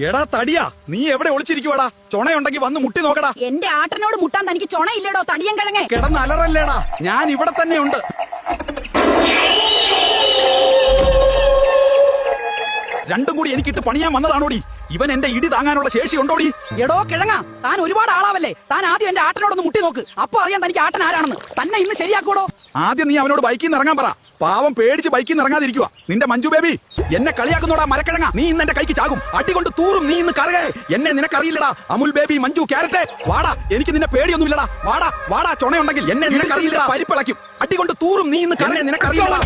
എടാ തടിയാ, നീ എവിടെ ഒളിച്ചിരിക്കുവാടാ? ചൊണയുണ്ടെങ്കിൽ വന്ന് മുട്ടി നോക്കടാ. എന്റെ ആട്ടനോട് മുട്ടാൻ തനിക്ക് ചൊണയില്ലടോ തടിയൻ കിഴങ്ങേ. കിടന്ന് അലറല്ലേടാ, ഞാൻ ഇവിടെ തന്നെ ഉണ്ട്. രണ്ടും കൂടി എനിക്കിട്ട് പണിയാൻ വന്നതാണോടി? ഇവൻ എന്റെ ഇടി താങ്ങാനുള്ള ശേഷി ഉണ്ടോടി? എടോ കിഴങ്ങ, താൻ ഒരുപാട് ആളാവല്ലേ. താൻ ആദ്യം എന്റെ ആട്ടനോടൊന്ന് മുട്ടി നോക്ക്. അപ്പൊ അറിയാൻ തനിക്ക് ആട്ടൻ ആരാണെന്ന്. തന്നെ ഇന്ന് ശരിയാക്കൂടോ. ആദ്യം നീ അവനോട് ബൈക്കിൽ നിന്ന് ഇറങ്ങാൻ പറ. പാവം പേടിച്ച് ബൈക്കിൽ നിന്ന് ഇറങ്ങാതിരിക്കുക. നിന്റെ മഞ്ജു ബേബി എന്നെ കളിയാക്കുന്നോടാ മരക്കിഴങ്ങ. നീ ഇന്ന് എന്റെ കൈക്ക് ചാകും. അടികൊണ്ട് തൂറും. നീ ഇന്ന് കറകേ. എന്നെ നിനക്കറിയില്ലടാ. അമുൽ ബേബി, മഞ്ജു ക്യാരറ്റ്, വാടാ. എനിക്ക് നിന്നെ പേടിയൊന്നുമില്ലടാ. വാടാ വാടാ. ചൊണയുണ്ടെങ്കിൽ എന്നെ നിനക്കറിയില്ല. പരിപ്പിളക്കും. അടികൊണ്ട് തൂറും. നീ ഇന്ന് കറകേ. നിനക്കറിയില്ലടാ.